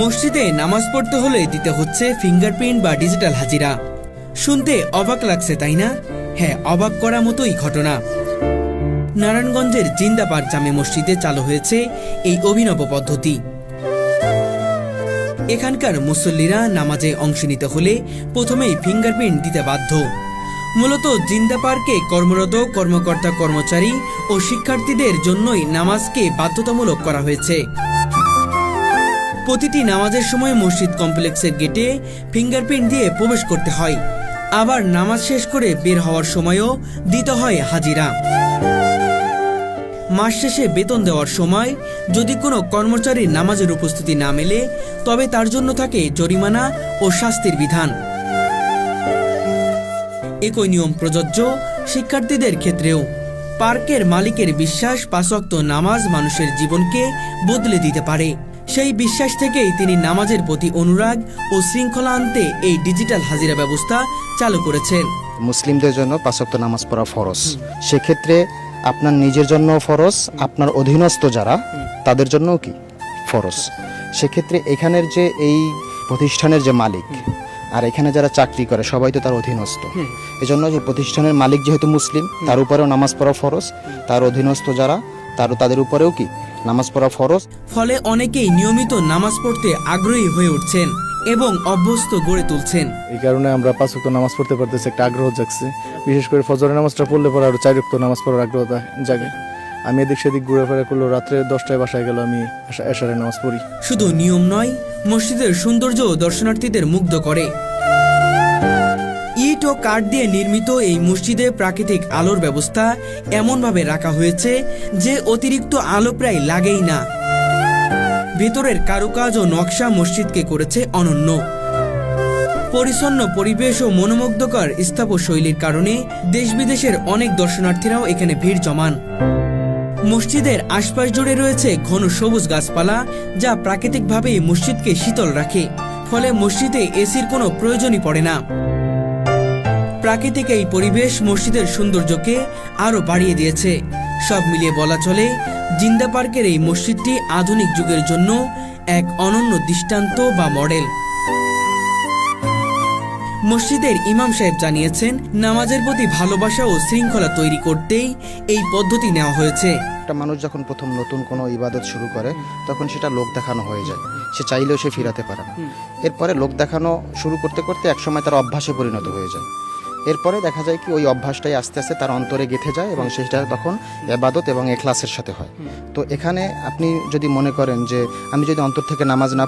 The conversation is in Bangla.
মসজিদে নামাজ পড়তে হলে দিতে হচ্ছে ফিঙ্গারপ্রিন্ট বা ডিজিটাল হাজিরা। শুনতে অবাক লাগছে তাই না? হ্যাঁ, অবাক করা মতোই ঘটনা। নারায়ণগঞ্জের জিন্দাপাড় জামে মসজিদে চালু হয়েছে এই অভিনব পদ্ধতি। এখানকার মুসল্লিরা নামাজে অংশ নিতে হলে প্রথমেই ফিঙ্গারপ্রিন্ট দিতে বাধ্য। মূলত জিন্দাপাড়কে কর্মরত কর্মকর্তা কর্মচারী ও শিক্ষার্থীদের জন্যই নামাজকে বাধ্যতামূলক করা হয়েছে। প্রতিটি নামাজের সময় মসজিদ কমপ্লেক্সের গেটে ফিঙ্গারপ্রিন্ট দিয়ে প্রবেশ করতে হয়, আবার নামাজ শেষ করে বের হওয়ার সময়ও দিতে হয় হাজিরা। মাস শেষে বেতন দেওয়ার সময় যদি কোনো কর্মচারীর নামাজের উপস্থিতি না মেলে তবে তার জন্য থাকে জরিমানা ও শাস্তির বিধান। একই নিয়ম প্রযোজ্য শিক্ষার্থীদের ক্ষেত্রেও। পার্কের মালিকের বিশ্বাস 5 ওয়াক্ত নামাজ মানুষের জীবনকে বদলে দিতে পারে। সেই বিশ্বাস থেকেই তিনি নামাজের প্রতি অনুরাগ ও শৃঙ্খলা আনতে এই ডিজিটাল হাজিরা ব্যবস্থা চালু করেছেন। মুসলিমদের জন্য 5 ওয়াক্ত নামাজ পড়া ফরজ। সেক্ষেত্রে আপনার নিজের জন্য ফরজ, আপনার অধীনস্থ যারা তাদের জন্যও কি ফরজ। সেক্ষেত্রে এখানের যে এই প্রতিষ্ঠানের যে মালিক আর এখানে যারা চাকরি করে সবাই তো তার অধীনস্থ। এজন্য যে প্রতিষ্ঠানের মালিক যেহেতু মুসলিম, তার উপরেও নামাজ পড়া ফরজ, তার অধীনস্থ যারা তাদের উপরেও কি নামাজ পড়া ফরজ। ফলে অনেকেই নিয়মিত নামাজ পড়তে আগ্রহী হয়ে উঠছেন এবং অভ্যস্ত গড়ে তুলছেন। এই কারণে আমরা 5 ওয়াক্ত নামাজ পড়তে পারতেছি, একটা আগ্রহ জাগছে। বিশেষ করে ফজরের নামাজটা পড়লে পরে আরো 4 ওয়াক্ত নামাজ পড়ার আগ্রহতা জাগে। আমি এদিক সেদিক ঘুরেফেরা করলেও রাত্রে 10টায় বাসায় গেল আমি এশারের নামাজ পড়ি। শুধু নিয়ম নয়, মসজিদের সৌন্দর্য দর্শনার্থীদের মুগ্ধ করে। ইট ও কাঠ দিয়ে নির্মিত এই মসজিদে প্রাকৃতিক আলোর ব্যবস্থা এমনভাবে রাখা হয়েছে যে অতিরিক্ত আলো প্রায় লাগেই না। ভেতরের কারুকাজ ও নকশা মসজিদকে করেছে অনন্য। পরিচ্ছন্ন পরিবেশ ও মনোমুগ্ধকর স্থাপত্যশৈলীর কারণে দেশ বিদেশের অনেক দর্শনার্থীরাও এখানে ভিড় জমান। মসজিদের আশপাশ জুড়ে রয়েছে ঘন সবুজ গাছপালা, যা প্রাকৃতিকভাবে মসজিদকে শীতল রাখে। ফলে মসজিদে এসির কোনো প্রয়োজনই পড়ে না। প্রাকৃতিক এই পরিবেশ মসজিদের সৌন্দর্যকে আরো বাড়িয়ে দিয়েছে। সব মিলিয়ে বলা চলে, জিন্দা পার্কের এই মসজিদটি আধুনিক যুগের জন্য এক অনন্য দৃষ্টান্ত বা মডেল। মসজিদের ইমাম সাহেব জানিয়েছেন, নামাজের প্রতি ভালোবাসা ও শৃঙ্খলা তৈরি করতেই এই পদ্ধতি নেওয়া হয়েছে। একটা মানুষ যখন প্রথম নতুন কোনো ইবাদত শুরু করে তখন সেটা লোক দেখানো হয়ে যায়, সে চাইলেও সে ফিরাতে পারে না। এরপরে লোক দেখানো শুরু করতে করতে একসময় তার অভ্যাসে পরিণত হয়ে যায়। এরপরে দেখা যায় কি ওই অভ্যাসটাই আস্তে আস্তে তার অন্তরে গেঁথে যায় এবং সেটা তখন ইবাদত এবং ইখলাসের সাথে হয়। তো এখানে আপনি যদি মনে করেন যে আমি যদি অন্তর থেকে নামাজ না